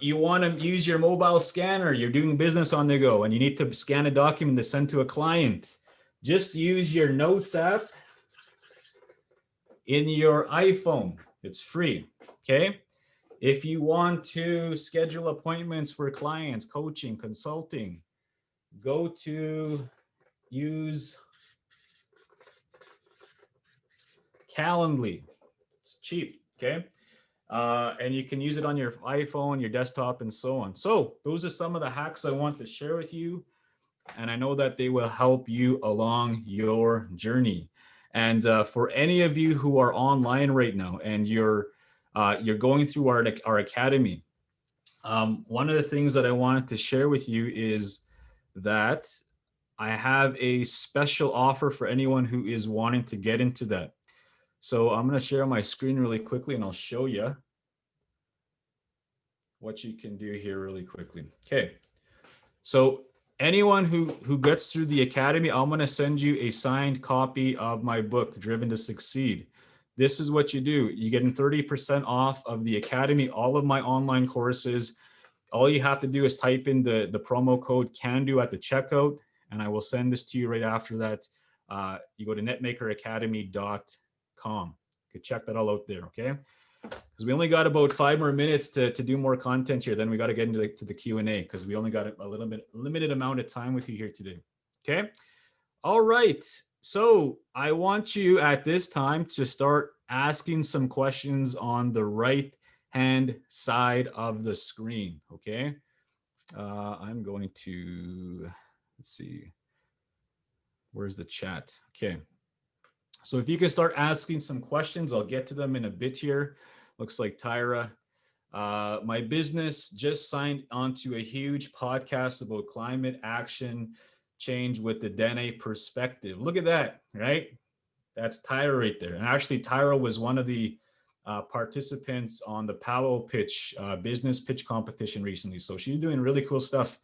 You want to use your mobile scanner. You're doing business on the go and you need to scan a document to send to a client. Just use your Notes app in your iPhone. It's free. Okay. If you want to schedule appointments for clients, coaching, consulting, go to use Calendly. It's cheap, okay? And you can use it on your iPhone, your desktop, and so on. So those are some of the hacks I want to share with you. And I know that they will help you along your journey. And for any of you who are online right now and you're going through our academy, one of the things that I wanted to share with you is that I have a special offer for anyone who is wanting to get into that. So I'm going to share my screen really quickly and I'll show you what you can do here really quickly. Okay. So anyone who gets through the academy, I'm going to send you a signed copy of my book, Driven to Succeed. This is what you do. You get 30% off of the academy, all of my online courses. All you have to do is type in the promo code CANDO at the checkout, and I will send this to you right after that. You go to netmakeracademy.com. You could check that all out there, okay? Because we only got about 5 more minutes to do more content here. Then we got to get into the Q&A because we only got a little bit limited amount of time with you here today. Okay. All right. So I want you at this time to start asking some questions on the right hand side of the screen. Okay. I'm going to, let's see. Where's the chat? Okay. So if you can start asking some questions, I'll get to them in a bit here. Looks like Tyra. My business just signed onto a huge podcast about climate action change with the Dene perspective. Look at that, right? That's Tyra right there. And actually, Tyra was one of the participants on the Powell pitch, business pitch competition recently. So she's doing really cool stuff.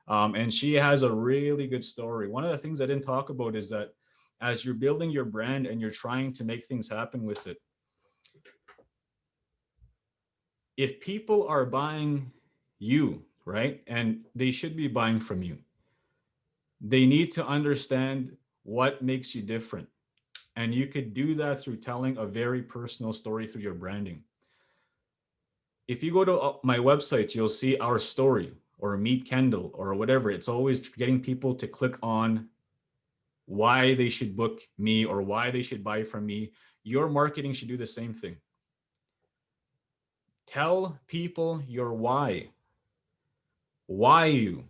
And she has a really good story. One of the things I didn't talk about is that as you're building your brand and you're trying to make things happen with it, if people are buying you, right, and they should be buying from you, they need to understand what makes you different. And you could do that through telling a very personal story through your branding. If you go to my website, you'll see our story or Meet Kendal or whatever. It's always getting people to click on why they should book me or why they should buy from me. Your marketing should do the same thing. Tell people your why. Why you?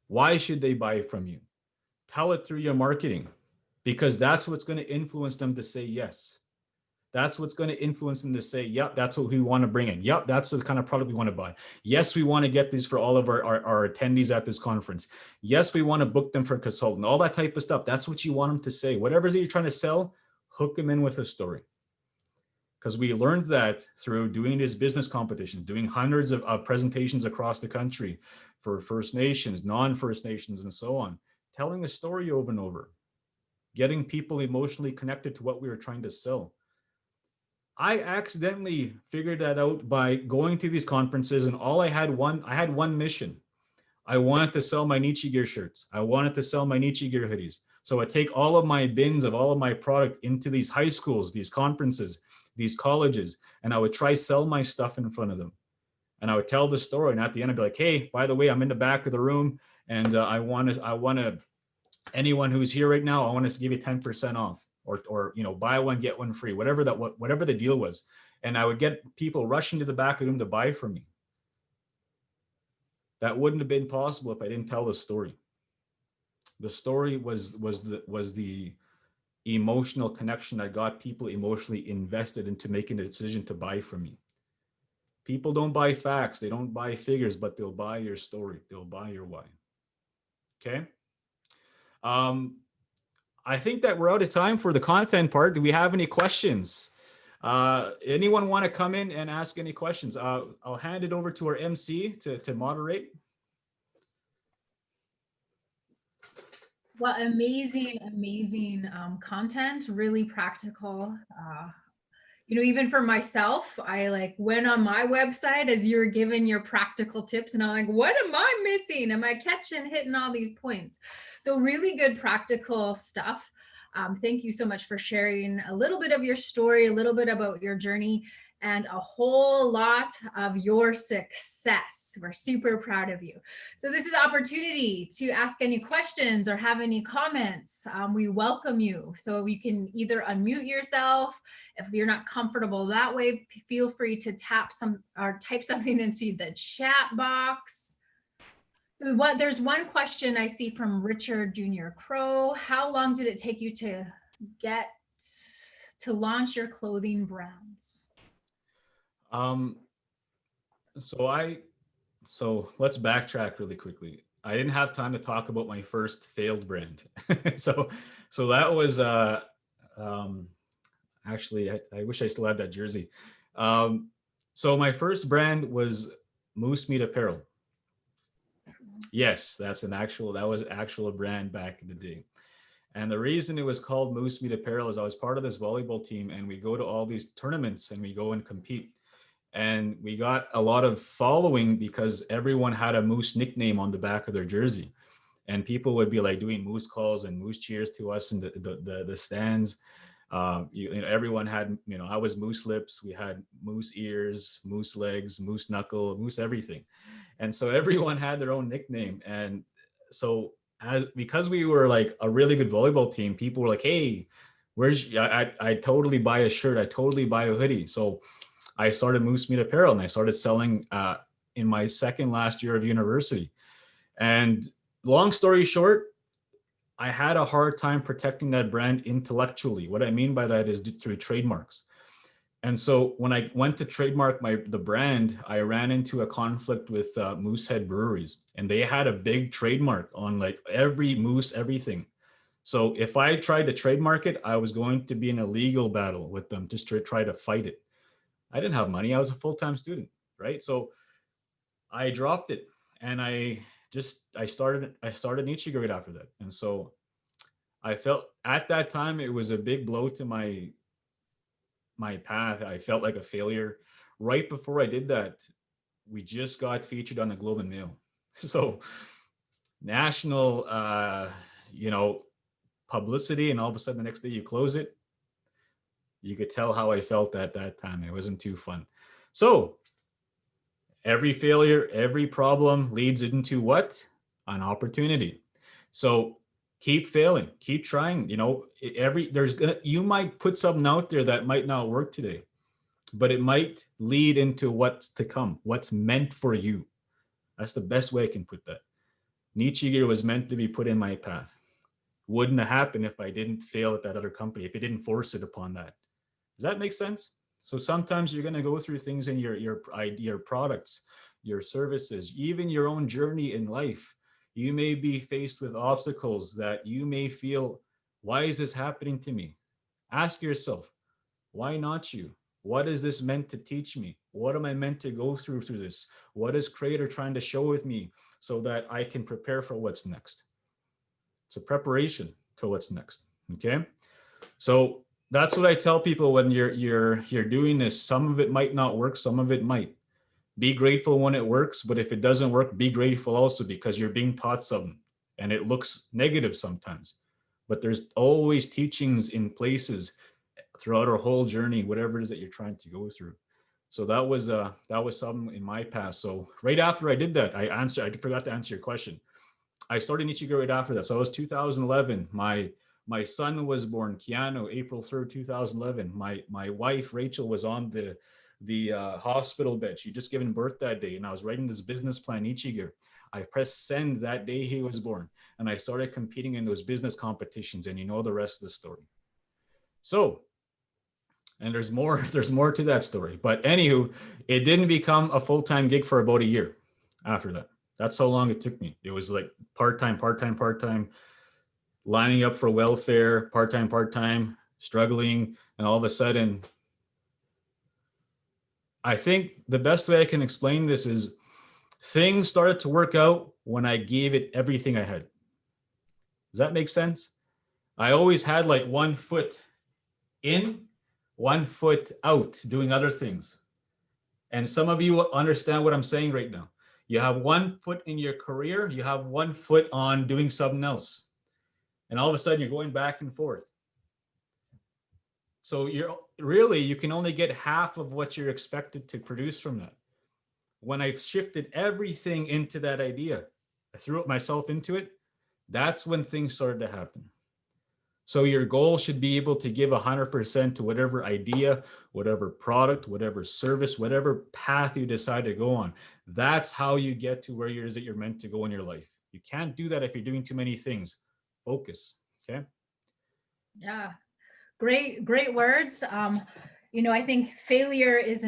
Why should they buy from you? Tell it through your marketing, because that's what's going to influence them to say yes. That's what's going to influence them to say, yep, that's what we want to bring in. Yep, that's the kind of product we want to buy. Yes, we want to get these for all of our attendees at this conference. Yes, we want to book them for a consultant, all that type of stuff. That's what you want them to say. Whatever it is you're trying to sell, hook them in with a story. Because we learned that through doing this business competition, doing hundreds of presentations across the country for First Nations, non-First Nations, and so on, telling a story over and over, getting people emotionally connected to what we were trying to sell. I accidentally figured that out by going to these conferences, and I had one mission. I wanted to sell my Nietzsche Gear shirts. I wanted to sell my Nietzsche Gear hoodies. So I take all of my bins of all of my product into these high schools, these conferences, these colleges, and I would try sell my stuff in front of them. And I would tell the story, and at the end I'd be like, hey, by the way, I'm in the back of the room, and I want to, anyone who's here right now, I want to give you 10% off, or buy one get one free, whatever the deal was. And I would get people rushing to the back of the room to buy from me. That wouldn't have been possible if I didn't tell the story. The story was the emotional connection that got people emotionally invested into making a decision to buy from me. People don't buy facts, they don't buy figures, but they'll buy your story. They'll buy your why. Okay. I think that we're out of time for the content part. Do we have any questions? Anyone want to come in and ask any questions? I'll hand it over to our MC to moderate. Well, amazing content, really practical. Even for myself, I went on my website as you were giving your practical tips, and I'm like, what am I missing? Am I hitting all these points? So really good practical stuff. Thank you so much for sharing a little bit of your story, a little bit about your journey, and a whole lot of your success. We're super proud of you. So this is opportunity to ask any questions or have any comments. We welcome you. So you can either unmute yourself. If you're not comfortable that way, feel free to type something into the chat box. There's one question I see from Richard Jr. Crow. How long did it take you to launch your clothing brands? So let's backtrack really quickly. I didn't have time to talk about my first failed brand. so that was actually, I wish I still had that jersey. So my first brand was Moose Meat Apparel. Yes, that was actual brand back in the day. And the reason it was called Moose Meat Apparel is I was part of this volleyball team, and we go to all these tournaments and we go and compete. And we got a lot of following because everyone had a Moose nickname on the back of their jersey. And people would be like doing Moose calls and Moose cheers to us in the stands. Everyone had, I was Moose Lips. We had Moose Ears, Moose Legs, Moose Knuckle, Moose everything. And so everyone had their own nickname. And so because we were like a really good volleyball team, people were like, hey, I totally buy a shirt. I totally buy a hoodie. So I started Moose Meat Apparel, and I started selling in my second last year of university. And long story short, I had a hard time protecting that brand intellectually. What I mean by that is through trademarks. And so when I went to trademark the brand, I ran into a conflict with Moosehead Breweries, and they had a big trademark on like every moose, everything. So if I tried to trademark it, I was going to be in a legal battle with them just to try to fight it. I didn't have money. I was a full-time student, right? So I dropped it, and I started Nietzsche right after that. And so I felt at that time, it was a big blow to my path. I felt like a failure. Right before I did that, we just got featured on the Globe and Mail. So national, publicity, and all of a sudden the next day you close it. You could tell how I felt at that time. It wasn't too fun. So every failure, every problem leads into what? An opportunity. So keep failing, keep trying. You might put something out there that might not work today, but it might lead into what's to come, what's meant for you. That's the best way I can put that. Nichigear was meant to be put in my path. Wouldn't have happened if I didn't fail at that other company, if it didn't force it upon that. Does that make sense? So sometimes you're going to go through things in your products, your services, even your own journey in life. You may be faced with obstacles that you may feel, why is this happening to me? Ask yourself, why not you? What is this meant to teach me? What am I meant to go through this? What is Creator trying to show with me so that I can prepare for what's next? It's a preparation to what's next. Okay. So that's what I tell people when you're doing this. Some of it might not work, some of it might. Be grateful when it works, but if it doesn't work, be grateful also, because you're being taught something and it looks negative sometimes. But there's always teachings in places throughout our whole journey, whatever it is that you're trying to go through. So that was something in my past. So right after I did that, I forgot to answer your question. I started Nichigear right after that. So it was 2011. My son was born, Keanu, April 3rd, 2011. My wife, Rachel, was on the hospital bed. She just given birth that day. And I was writing this business plan, Nichigear. I pressed send that day he was born. And I started competing in those business competitions. And you know the rest of the story. So, and there's more to that story. But anywho, it didn't become a full-time gig for about a year after that. That's how long it took me. It was like part-time, lining up for welfare, part-time, struggling. And all of a sudden, I think the best way I can explain this is things started to work out when I gave it everything I had. Does that make sense? I always had like 1 foot in, 1 foot out doing other things. And some of you understand what I'm saying right now. You have 1 foot in your career, you have 1 foot on doing something else. And all of a sudden you're going back and forth. So you can only get half of what you're expected to produce from that. When I've shifted everything into that idea, I threw myself into it, that's when things started to happen. So your goal should be able to give 100% to whatever idea, whatever product, whatever service, whatever path you decide to go on. That's how you get to where it is that you're meant to go in your life. You can't do that if you're doing too many things. Focus, okay? Yeah, great words. I think failure is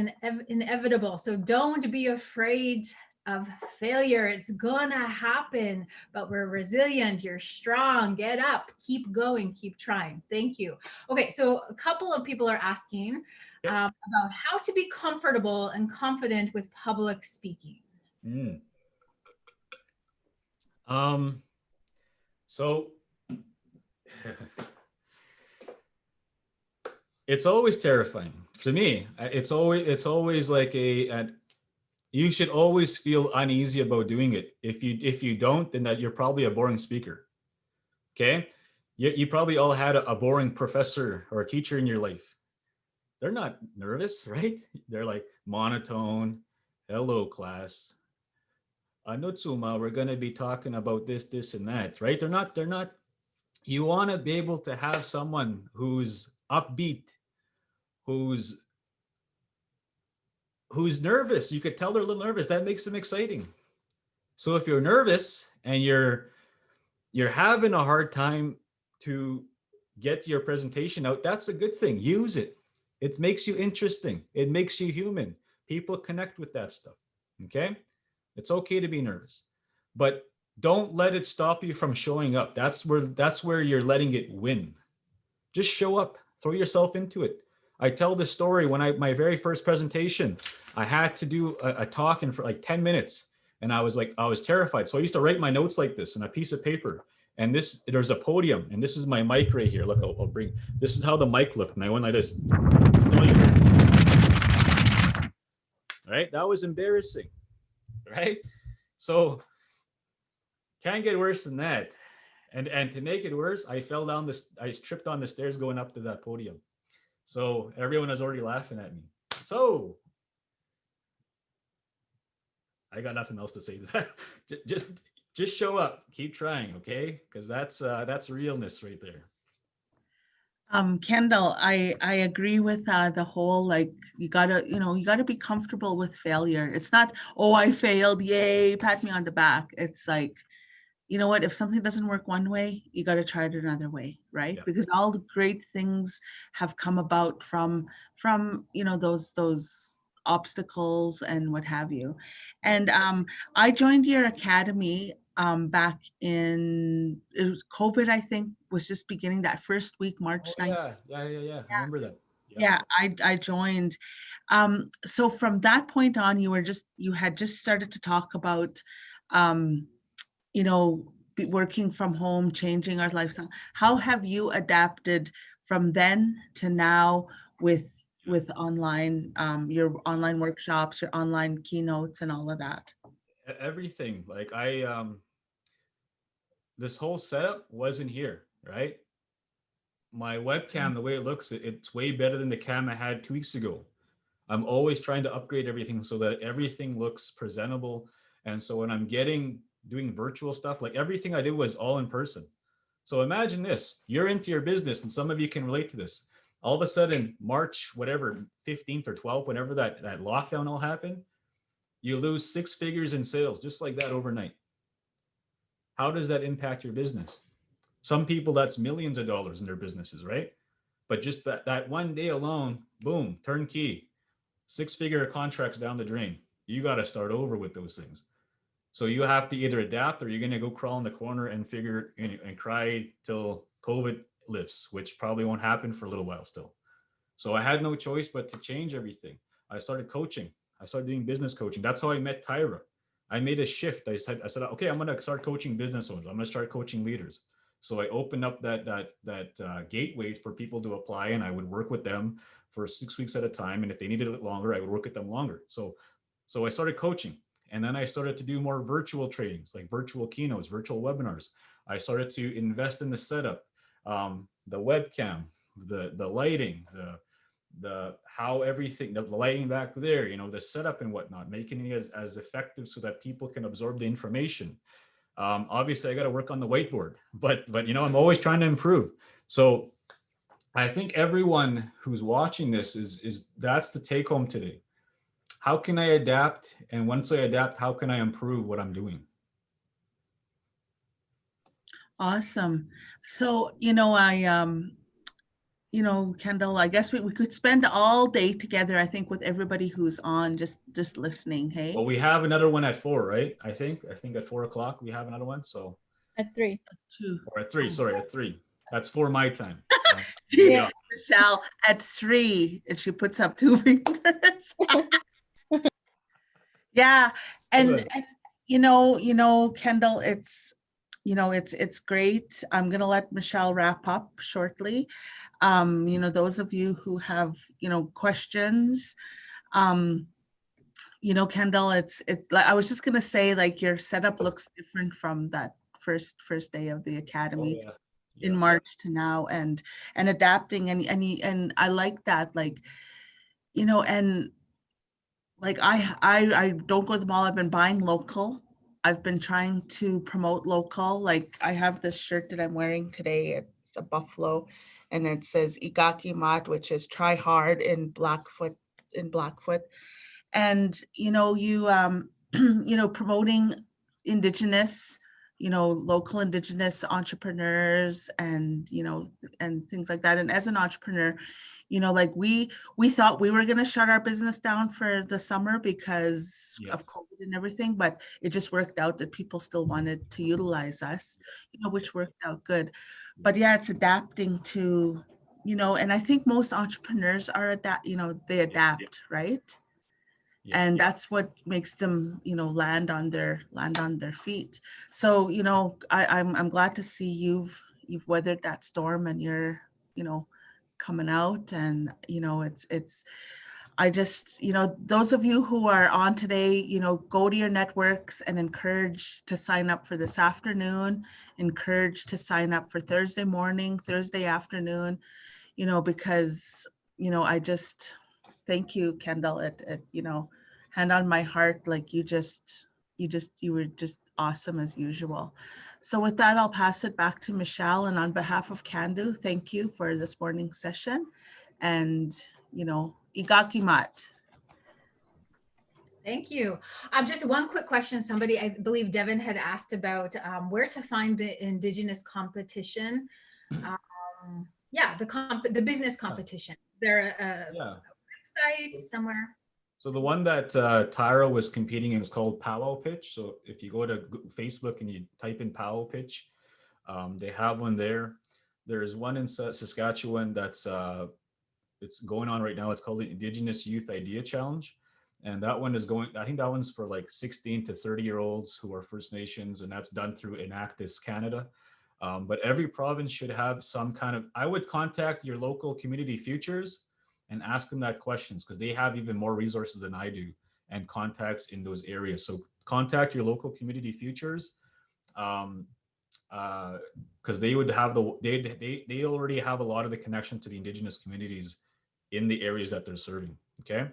inevitable. So don't be afraid of failure. It's gonna happen, but we're resilient. You're strong. Get up, keep going, keep trying. Thank you. Okay, so a couple of people are asking about how to be comfortable and confident with public speaking. So it's always terrifying to me. It's always like you should always feel uneasy about doing it. If you don't, then that you're probably a boring speaker. Okay, you probably all had a boring professor or a teacher in your life. They're not nervous, right? They're like monotone. Hello, class. Nutsuma, we're gonna be talking about this, and that, right? They're not. You want to be able to have someone who's upbeat, who's nervous. You could tell they're a little nervous. That makes them exciting. So if you're nervous and you're having a hard time to get your presentation out, that's a good thing. Use it. It makes you interesting. It makes you human. People connect with that stuff. Okay? It's okay to be nervous, but don't let it stop you from showing up. That's where you're letting it win. Just show up. Throw yourself into it. I tell this story when my very first presentation, I had to do a talk in for like 10 minutes and I was terrified. So I used to write my notes like this on a piece of paper And there's a podium, and this is my mic right here. Look, I'll bring, this is how the mic looked. And I went like this. Right? That was embarrassing, right? So can't get worse than that. And to make it worse, I tripped on the stairs going up to that podium. So everyone was already laughing at me. So I got nothing else to say to that. Just show up, keep trying, okay? Because that's realness right there. Kendall, I agree with the whole, like, you gotta be comfortable with failure. It's not, oh, I failed, yay, pat me on the back. It's like, you know what, if something doesn't work one way, you got to try it another way, right? Yeah. Because all the great things have come about from those obstacles and what have you. And I joined your academy back in, it was COVID, I think, was just beginning that first week, March Oh 9th. yeah. I remember that. Yeah, I joined. So from that point on, you had just started to talk about um, working from home, changing our lifestyle. How have you adapted from then to now with online, your online workshops, your online keynotes, and all of that? Everything. Like this whole setup wasn't here, right? My webcam, the way it looks, it's way better than the cam I had 2 weeks ago. I'm always trying to upgrade everything so that everything looks presentable. And so when I'm doing virtual stuff, like everything I did was all in person. So imagine this, you're into your business, and some of you can relate to this. All of a sudden, March, whatever, 15th or 12th, whenever that lockdown all happened, you lose 6 figures in sales, just like that overnight. How does that impact your business? Some people, that's millions of dollars in their businesses, right? But just that one day alone, boom, turnkey, 6-figure contracts down the drain. You got to start over with those things. So you have to either adapt, or you're going to go crawl in the corner and figure and cry till COVID lifts, which probably won't happen for a little while still. So I had no choice but to change everything. I started coaching. I started doing business coaching. That's how I met Tyra. I made a shift. I said, okay, I'm going to start coaching business owners. I'm going to start coaching leaders. So I opened up that gateway for people to apply, and I would work with them for 6 weeks at a time. And if they needed it longer, I would work with them longer. So I started coaching, and then I started to do more virtual trainings, like virtual keynotes, virtual webinars. I started to invest in the setup, the webcam, the lighting, the how everything, the lighting back there, the setup and whatnot, making it as effective so that people can absorb the information. Obviously I got to work on the whiteboard, but I'm always trying to improve. So I think everyone who's watching this is that's the take home today. How can I adapt? And once I adapt, how can I improve what I'm doing? Awesome. So, Kendall, I guess we could spend all day together, I think, with everybody who's on, just listening. Hey. Well, we have another one at 4, right? I think at 4 o'clock we have another one. So at 3. 2. Or at 3, sorry, at 3. That's 4 my time. Yeah. Michelle at 3, and she puts up 2 fingers. Yeah, and Kendall, it's great. I'm gonna let Michelle wrap up shortly. Those of you who have questions, Kendall, it's like, I was just gonna say, like, your setup looks different from that first day of the academy. Oh, yeah. In March to now, and adapting, and I like that, like, and like I don't go to the mall. I've been buying local. I've been trying to promote local. Like, I have this shirt that I'm wearing today. It's a buffalo, and it says Igaki Mat, which is try hard in Blackfoot. And promoting Indigenous, local Indigenous entrepreneurs, and and things like that. And as an entrepreneur, like, we thought we were going to shut our business down for the summer because of COVID and everything, but it just worked out that people still wanted to utilize us, which worked out good. But yeah, it's adapting to, and I think most entrepreneurs are they adapt, right? Yeah. And that's what makes them, land on their feet. So, I'm glad to see you've weathered that storm, and you're, coming out. And, it's I just, those of you who are on today, go to your networks and encourage to sign up for this afternoon, encourage to sign up for Thursday morning, Thursday afternoon, because, I just thank you, Kendall. Hand on my heart, like you were just awesome as usual. So with that, I'll pass it back to Michelle. And on behalf of Candu, thank you for this morning's session. And, Igakimat. Thank you. Just one quick question. Somebody, I believe Devin had asked about where to find the Indigenous competition. Yeah, the business competition. There a website somewhere? So the one that Tyra was competing in is called Powwow Pitch. So if you go to Facebook and you type in Powwow Pitch, they have one there. There's one in Saskatchewan that's it's going on right now. It's called the Indigenous Youth Idea Challenge. And that one is going, I think that one's for like 16 to 30-year-olds who are First Nations, and that's done through Enactus Canada. But every province should have some kind of, I would contact your local community futures and ask them that questions, because they have even more resources than I do and contacts in those areas. So contact your local community futures, because they would have they already have a lot of the connection to the Indigenous communities in the areas that they're serving. Okay.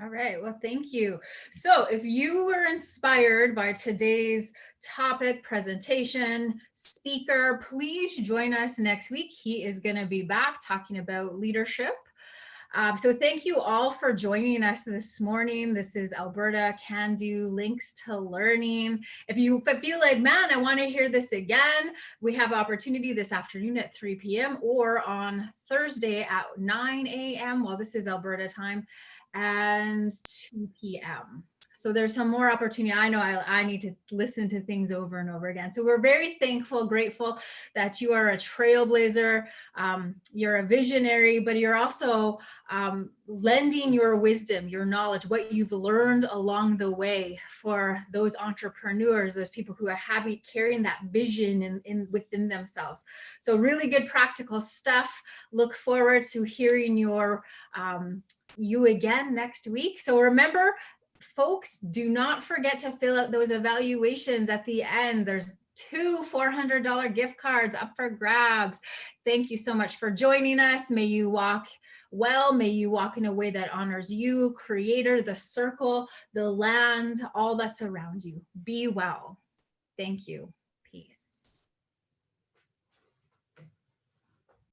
All right, well, thank you. So if you were inspired by today's topic, presentation, speaker, please join us next week. He is going to be back talking about leadership. So thank you all for joining us this morning. This is Alberta Can Do Links to Learning. If you feel like, man, I want to hear this again, we have opportunity this afternoon at 3 p.m. or on Thursday at 9 a.m. Well, this is Alberta time, and 2 p.m. So there's some more opportunity. I know I need to listen to things over and over again. So we're very thankful, grateful that you are a trailblazer. You're a visionary, but you're also lending your wisdom, your knowledge, what you've learned along the way for those entrepreneurs, those people who are happy carrying that vision within themselves. So really good practical stuff. Look forward to hearing you again next week. So remember, folks, do not forget to fill out those evaluations at the end. There's 2 $400 gift cards up for grabs. Thank you so much for joining us. May you walk well. May you walk in a way that honors you, Creator, the circle, the land, all that surrounds you. Be well. Thank you. Peace.